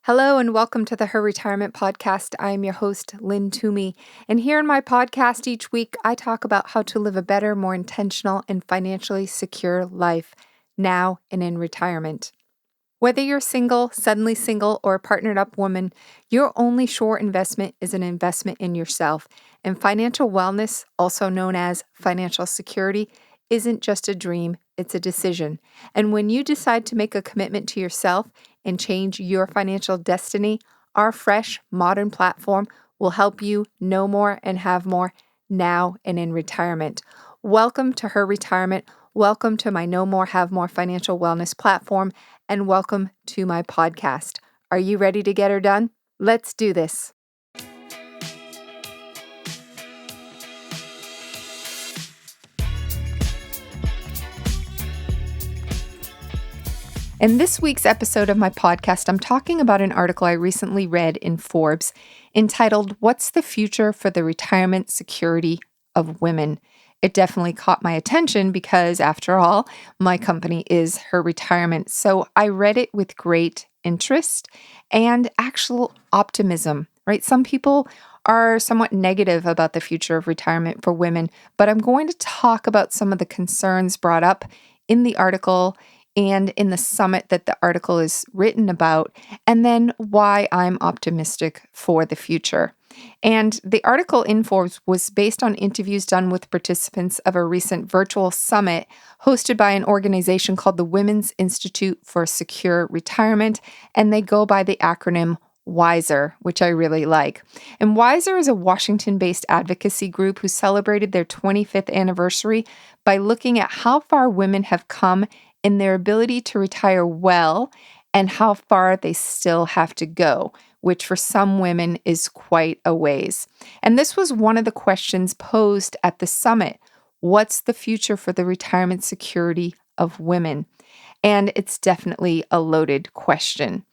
Hello and welcome to the Her Retirement Podcast. I am your host, Lynn Toomey. And here in my podcast each week, I talk about how to live a better, more intentional, and financially secure life now and in retirement. Whether you're single, suddenly single, or a partnered up woman, your only sure investment is an investment in yourself. And financial wellness, also known as financial security, isn't just a dream, it's a decision. And when you decide to make a commitment to yourself and change your financial destiny, our fresh, modern platform will help you know more and have more now and in retirement. Welcome to Her Retirement. Welcome to my Know More, Have More financial wellness platform, and welcome to my podcast. Are you ready to get her done? Let's do this. In this week's episode of my podcast, I'm talking about an article I recently read in Forbes entitled, "What's the Future for the Retirement Security of Women?" It definitely caught my attention because, after all, my company is Her Retirement. So I read it with great interest and actual optimism, right? Some people are somewhat negative about the future of retirement for women, but I'm going to talk about some of the concerns brought up in the article and in the summit that the article is written about, and then why I'm optimistic for the future. And the article in Forbes was based on interviews done with participants of a recent virtual summit hosted by an organization called the Women's Institute for Secure Retirement, and they go by the acronym WISER, which I really like. And WISER is a Washington-based advocacy group who celebrated their 25th anniversary by looking at how far women have come in their ability to retire well and how far they still have to go, which for some women is quite a ways. And this was one of the questions posed at the summit. What's the future for the retirement security of women? And it's definitely a loaded question.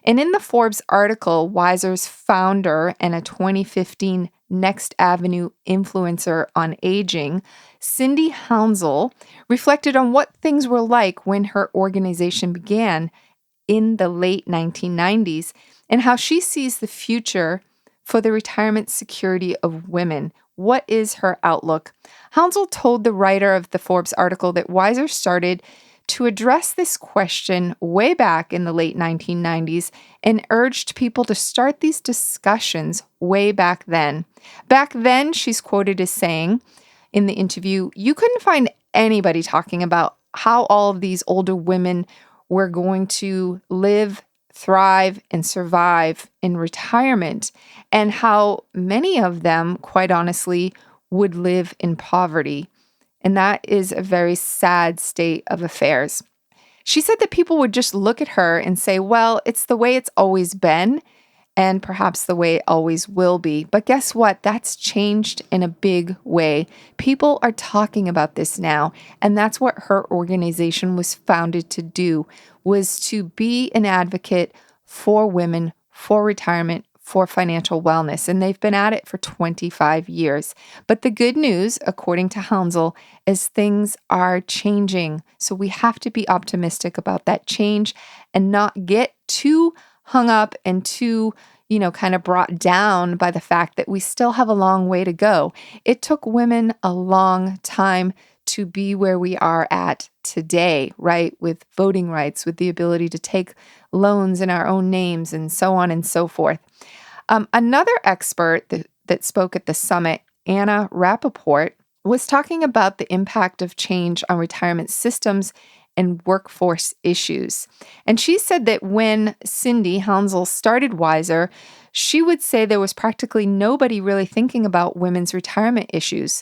And in the Forbes article, Wiser's founder and a 2015 Next Avenue influencer on aging, Cindy Hounsel, reflected on what things were like when her organization began in the late 1990s and how she sees the future for the retirement security of women. What is her outlook? Hounsel told the writer of the Forbes article that Wiser started to address this question way back in the late 1990s and urged people to start these discussions way back then. Back then, she's quoted as saying in the interview, you couldn't find anybody talking about how all of these older women were going to live, thrive, and survive in retirement, and how many of them, quite honestly, would live in poverty. And that is a very sad state of affairs. She said that people would just look at her and say, well, it's the way it's always been, and perhaps the way it always will be. But guess what? That's changed in a big way. People are talking about this now, and that's what her organization was founded to do, was to be an advocate for women, for retirement, for financial wellness, and they've been at it for 25 years. But the good news, according to Hounsel, is things are changing. So we have to be optimistic about that change and not get too hung up and too, kind of brought down by the fact that we still have a long way to go. It took women a long time to be where we are at today, right? With voting rights, with the ability to take loans in our own names and so on and so forth. Another expert that spoke at the summit, Anna Rappaport, was talking about the impact of change on retirement systems and workforce issues. And she said that when Cindy Hounsel started Wiser, she would say there was practically nobody really thinking about women's retirement issues.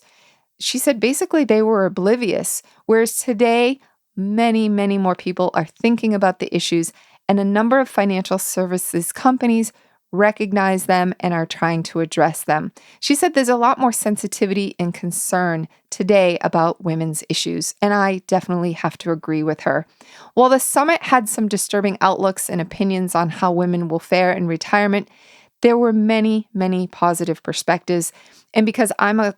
She said basically they were oblivious, whereas today, many, many more people are thinking about the issues, and a number of financial services companies recognize them and are trying to address them. She said there's a lot more sensitivity and concern today about women's issues, and I definitely have to agree with her. While the summit had some disturbing outlooks and opinions on how women will fare in retirement, there were many, many positive perspectives. And because I'm a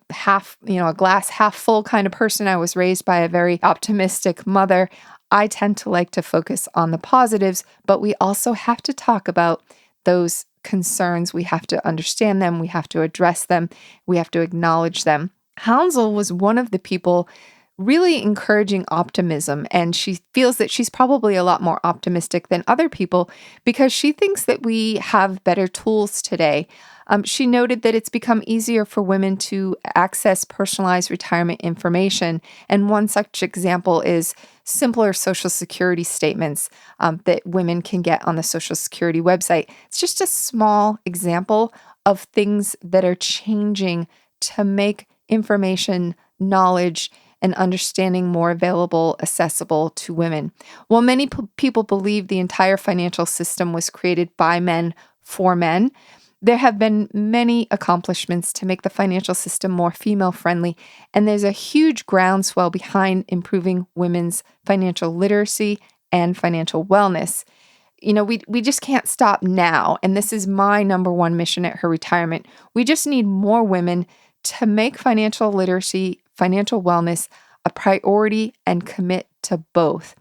glass half full kind of person, I was raised by a very optimistic mother, I tend to like to focus on the positives, but we also have to talk about those concerns. We have to understand them. We have to address them. We have to acknowledge them. Hounsel was one of the people really encouraging optimism, and she feels that she's probably a lot more optimistic than other people because she thinks that we have better tools today. She noted that it's become easier for women to access personalized retirement information, and one such example is simpler Social Security statements that women can get on the Social Security website. It's just a small example of things that are changing to make information, knowledge, and understanding more available, accessible to women. While many people believe the entire financial system was created by men for men, there have been many accomplishments to make the financial system more female-friendly, and there's a huge groundswell behind improving women's financial literacy and financial wellness. We just can't stop now, and this is my number one mission at Her Retirement. We just need more women to make financial literacy, financial wellness a priority and commit to both.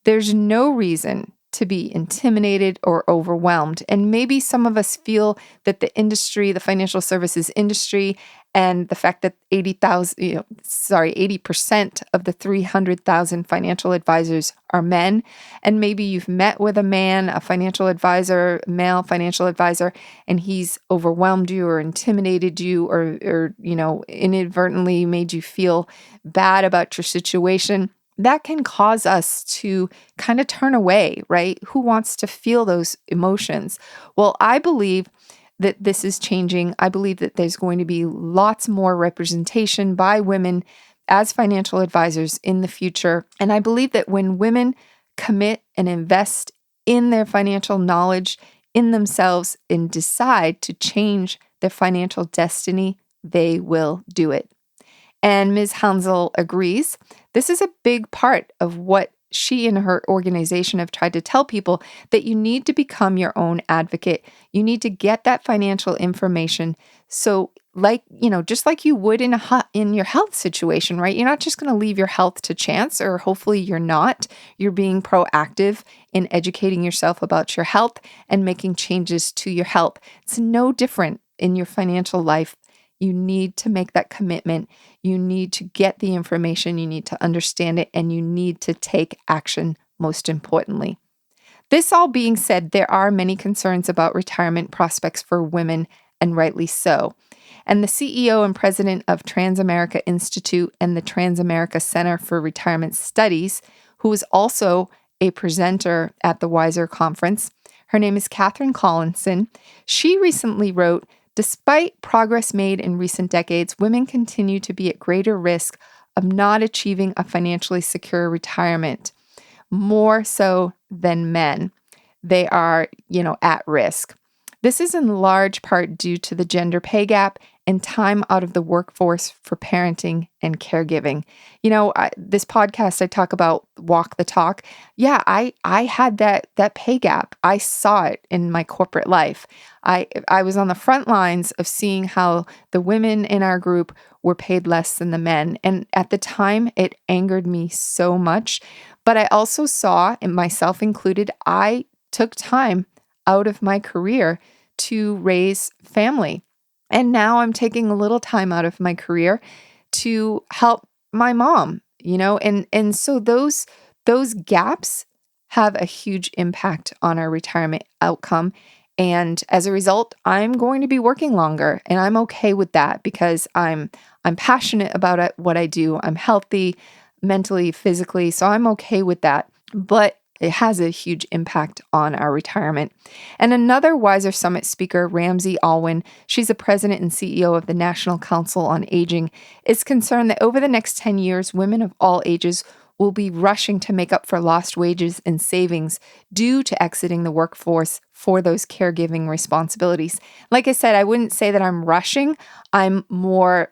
There's no reason to be intimidated or overwhelmed. And maybe some of us feel that the industry, the financial services industry, and the fact that 80% of the 300,000 financial advisors are men. And maybe you've met with a man, a financial advisor, male financial advisor, and he's overwhelmed you or intimidated you or inadvertently made you feel bad about your situation. That can cause us to kind of turn away, right? Who wants to feel those emotions? Well, I believe that this is changing. I believe that there's going to be lots more representation by women as financial advisors in the future. And I believe that when women commit and invest in their financial knowledge, in themselves, and decide to change their financial destiny, they will do it. And Ms. Hounsel agrees. This is a big part of what she and her organization have tried to tell people, that you need to become your own advocate. You need to get that financial information. So just like you would in your health situation, right? You're not just going to leave your health to chance, or hopefully you're not. You're being proactive in educating yourself about your health and making changes to your health. It's no different in your financial life. You need to make that commitment. You need to get the information. You need to understand it, and you need to take action, most importantly. This all being said, there are many concerns about retirement prospects for women, and rightly so. And the CEO and president of Transamerica Institute and the Transamerica Center for Retirement Studies, who is also a presenter at the Wiser Conference, her name is Catherine Collinson. She recently wrote, "Despite progress made in recent decades, women continue to be at greater risk of not achieving a financially secure retirement, more so than men. They are, at risk. This is in large part due to the gender pay gap and time out of the workforce for parenting and caregiving." This podcast, I talk about walk the talk. Yeah, I had that pay gap. I saw it in my corporate life. I was on the front lines of seeing how the women in our group were paid less than the men. And at the time, it angered me so much. But I also saw, and myself included, I took time out of my career to raise family. And now I'm taking a little time out of my career to help my mom, and so those gaps have a huge impact on our retirement outcome. And as a result, I'm going to be working longer, and I'm okay with that because I'm passionate about it, what I do. I'm healthy mentally, physically, so I'm okay with that. But it has a huge impact on our retirement. And another Wiser Summit speaker, Ramsey Alwyn, she's the president and CEO of the National Council on Aging, is concerned that over the next 10 years, women of all ages will be rushing to make up for lost wages and savings due to exiting the workforce for those caregiving responsibilities. Like I said, I wouldn't say that I'm rushing. I'm more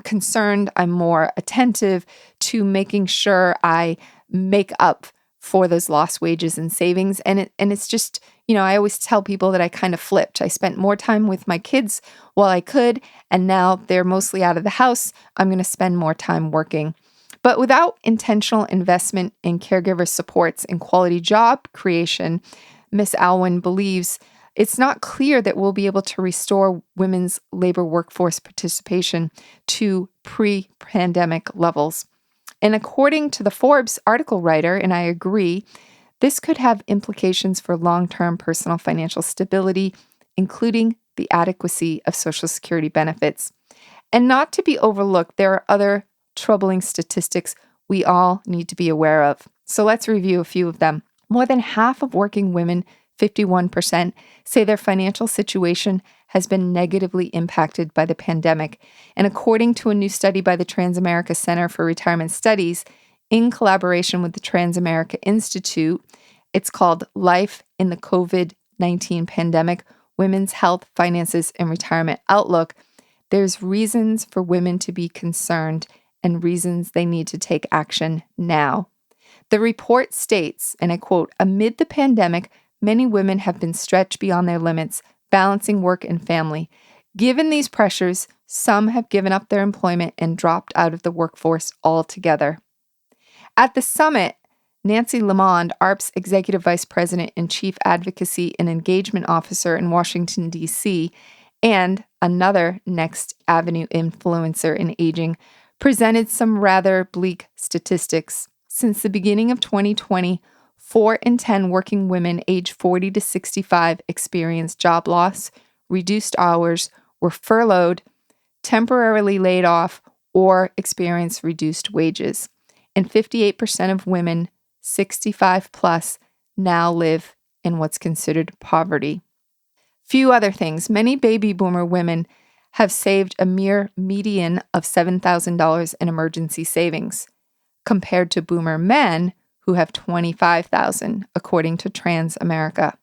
concerned. I'm more attentive to making sure I make up for those lost wages and savings. And it's just, I always tell people that I kind of flipped. I spent more time with my kids while I could, and now they're mostly out of the house. I'm going to spend more time working. But without intentional investment in caregiver supports and quality job creation, Ms. Alwyn believes It's not clear that we'll be able to restore women's labor workforce participation to pre-pandemic levels. And according to the Forbes article writer, and I agree, this could have implications for long-term personal financial stability, including the adequacy of Social Security benefits. And not to be overlooked, there are other troubling statistics we all need to be aware of. So let's review a few of them. More than half of working women, 51%, say their financial situation has been negatively impacted by the pandemic. And according to a new study by the Transamerica Center for Retirement Studies, in collaboration with the Transamerica Institute, it's called Life in the COVID-19 Pandemic, Women's Health, Finances, and Retirement Outlook. There's reasons for women to be concerned and reasons they need to take action now. The report states, and I quote, "Amid the pandemic, many women have been stretched beyond their limits, balancing work and family. Given these pressures, some have given up their employment and dropped out of the workforce altogether." At the summit, Nancy Lamond, ARP's Executive Vice President and Chief Advocacy and Engagement Officer in Washington, D.C., and another Next Avenue influencer in aging, presented some rather bleak statistics. Since the beginning of 2020, 4 in 10 working women aged 40 to 65 experienced job loss, reduced hours, were furloughed, temporarily laid off, or experienced reduced wages. And 58% of women 65 plus now live in what's considered poverty. Few other things. Many baby boomer women have saved a mere median of $7,000 in emergency savings, compared to boomer men who have $25,000, according to Transamerica.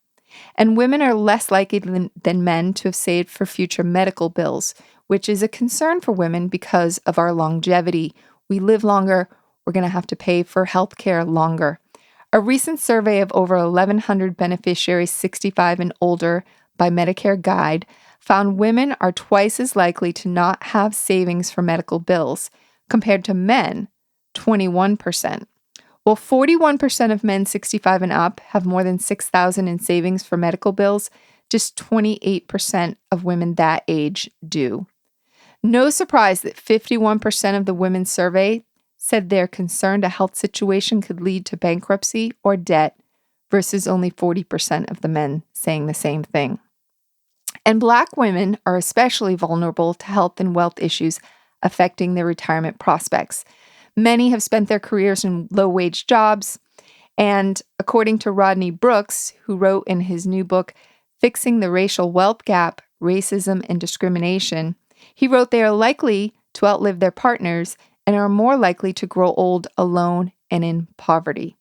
And women are less likely than men to have saved for future medical bills, which is a concern for women because of our longevity. We live longer, we're going to have to pay for health care longer. A recent survey of over 1,100 beneficiaries 65 and older by Medicare Guide found women are twice as likely to not have savings for medical bills compared to men, 21%. While 41% of men 65 and up have more than $6,000 in savings for medical bills, just 28% of women that age do. No surprise that 51% of the women surveyed said they're concerned a health situation could lead to bankruptcy or debt, versus only 40% of the men saying the same thing. And Black women are especially vulnerable to health and wealth issues affecting their retirement prospects. Many have spent their careers in low-wage jobs, and according to Rodney Brooks, who wrote in his new book, Fixing the Racial Wealth Gap, Racism and Discrimination, he wrote they are likely to outlive their partners and are more likely to grow old alone and in poverty.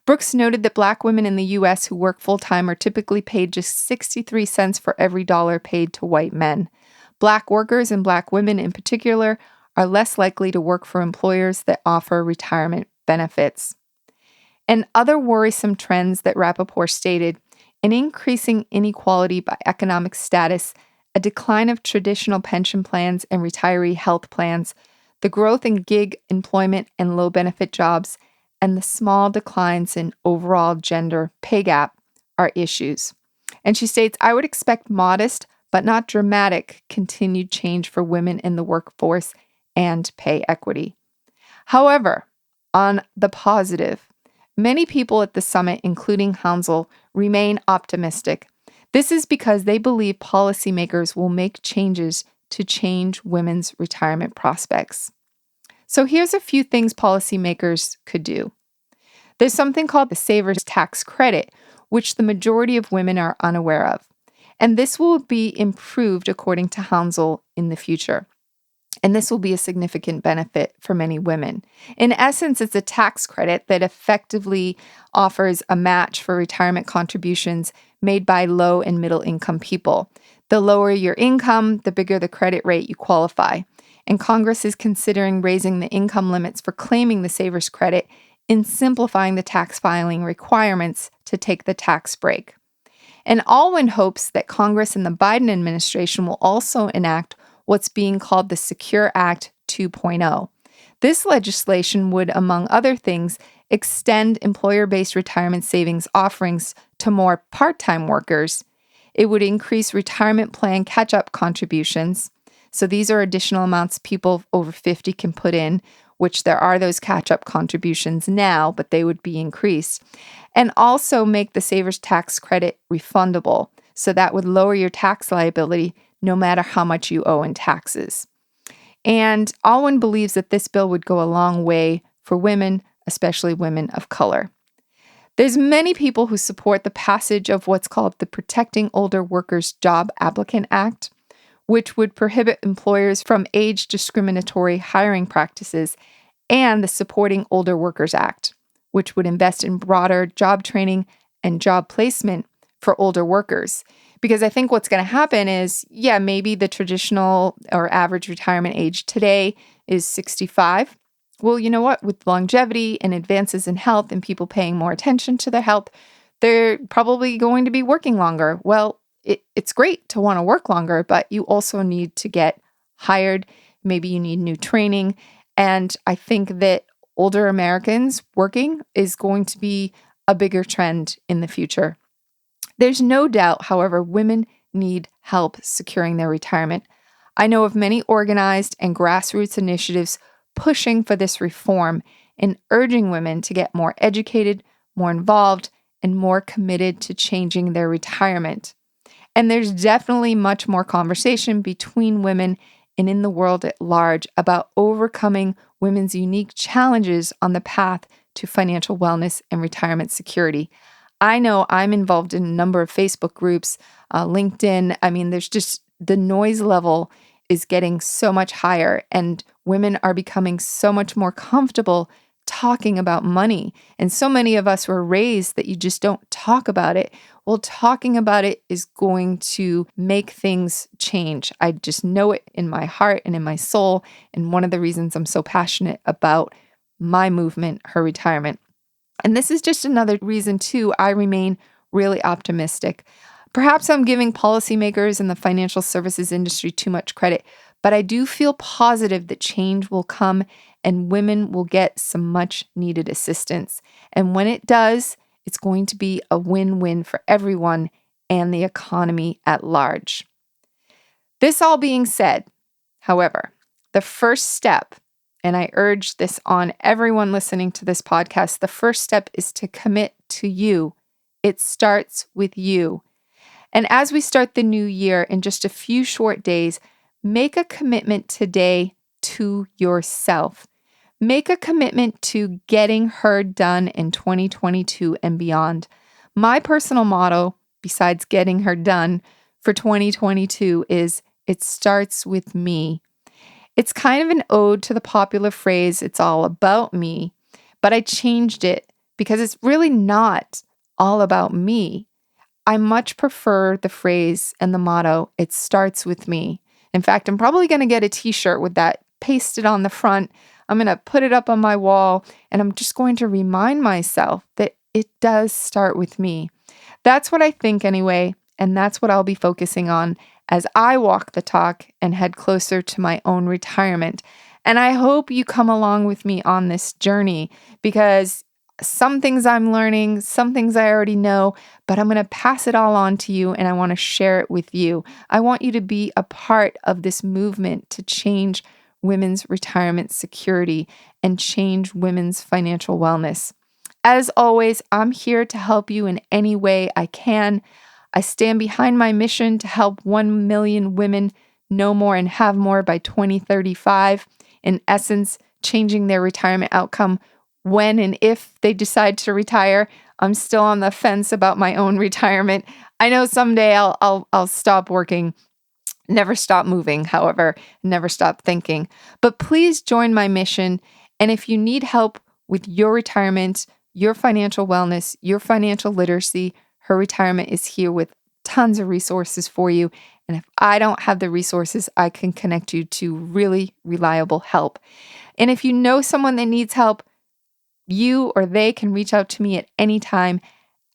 Brooks noted that Black women in the U.S. who work full-time are typically paid just 63 cents for every dollar paid to white men. Black workers and Black women in particular are less likely to work for employers that offer retirement benefits. And other worrisome trends that Rappaport stated: an increasing inequality by economic status, a decline of traditional pension plans and retiree health plans, the growth in gig employment and low-benefit jobs, and the small declines in overall gender pay gap are issues. And she states, I would expect modest but not dramatic continued change for women in the workforce and pay equity. However, on the positive, many people at the summit, including Hansel, remain optimistic. This is because they believe policymakers will make changes to change women's retirement prospects. So here's a few things policymakers could do. There's something called the Savers Tax Credit, which the majority of women are unaware of. And this will be improved, according to Hansel, in the future. And this will be a significant benefit for many women. In essence, it's a tax credit that effectively offers a match for retirement contributions made by low and middle income people. The lower your income, the bigger the credit rate you qualify. And Congress is considering raising the income limits for claiming the Savers Credit and simplifying the tax filing requirements to take the tax break. And all in hopes that Congress and the Biden administration will also enact what's being called the Secure Act 2.0. This legislation would, among other things, extend employer-based retirement savings offerings to more part-time workers. It would increase retirement plan catch-up contributions. So these are additional amounts people over 50 can put in, which there are those catch-up contributions now, but they would be increased. And also make the saver's tax credit refundable. So that would lower your tax liability no matter how much you owe in taxes. And Alwyn believes that this bill would go a long way for women, especially women of color. There's many people who support the passage of what's called the Protecting Older Workers Job Applicant Act, which would prohibit employers from age discriminatory hiring practices, and the Supporting Older Workers Act, which would invest in broader job training and job placement for older workers. Because I think what's going to happen is, maybe the traditional or average retirement age today is 65. Well, you know what? With longevity and advances in health and people paying more attention to their health, they're probably going to be working longer. Well, it's great to want to work longer, but you also need to get hired. Maybe you need new training. And I think that older Americans working is going to be a bigger trend in the future. There's no doubt, however, women need help securing their retirement. I know of many organized and grassroots initiatives pushing for this reform and urging women to get more educated, more involved, and more committed to changing their retirement. And there's definitely much more conversation between women and in the world at large about overcoming women's unique challenges on the path to financial wellness and retirement security. I know I'm involved in a number of Facebook groups, LinkedIn. I mean, there's just the noise level is getting so much higher, and women are becoming so much more comfortable talking about money. And so many of us were raised that you just don't talk about it. Well, talking about it is going to make things change. I just know it in my heart and in my soul. And one of the reasons I'm so passionate about my movement, Her Retirement. And this is just another reason, too, I remain really optimistic. Perhaps I'm giving policymakers in the financial services industry too much credit, but I do feel positive that change will come and women will get some much needed assistance. And when it does, it's going to be a win-win for everyone and the economy at large. This all being said, however, the first step, and I urge this on everyone listening to this podcast, the first step is to commit to you. It starts with you. And as we start the new year in just a few short days, make a commitment today to yourself. Make a commitment to getting her done in 2022 and beyond. My personal motto, besides getting her done for 2022, is it starts with me. It's kind of an ode to the popular phrase, it's all about me, but I changed it because it's really not all about me. I much prefer the phrase and the motto, it starts with me. In fact, I'm probably going to get a t-shirt with that pasted on the front. I'm going to put it up on my wall, and I'm just going to remind myself that it does start with me. That's what I think anyway, and that's what I'll be focusing on as I walk the talk and head closer to my own retirement. And I hope you come along with me on this journey, because some things I'm learning, some things I already know, but I'm going to pass it all on to you and I want to share it with you. I want you to be a part of this movement to change women's retirement security and change women's financial wellness. As always, I'm here to help you in any way I can. I stand behind my mission to help 1 million women know more and have more by 2035. In essence, changing their retirement outcome when and if they decide to retire. I'm still on the fence about my own retirement. I know someday I'll stop working. Never stop moving, however, never stop thinking. But please join my mission. And if you need help with your retirement, your financial wellness, your financial literacy, Her Retirement is here with tons of resources for you. And if I don't have the resources, I can connect you to really reliable help. And if you know someone that needs help, you or they can reach out to me at any time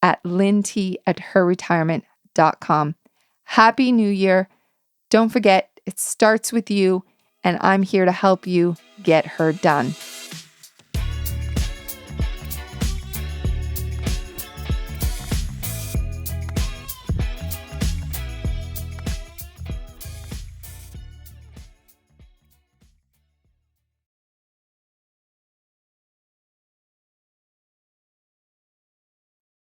at lynnt@herretirement.com. Happy New Year. Don't forget, it starts with you, and I'm here to help you get her done.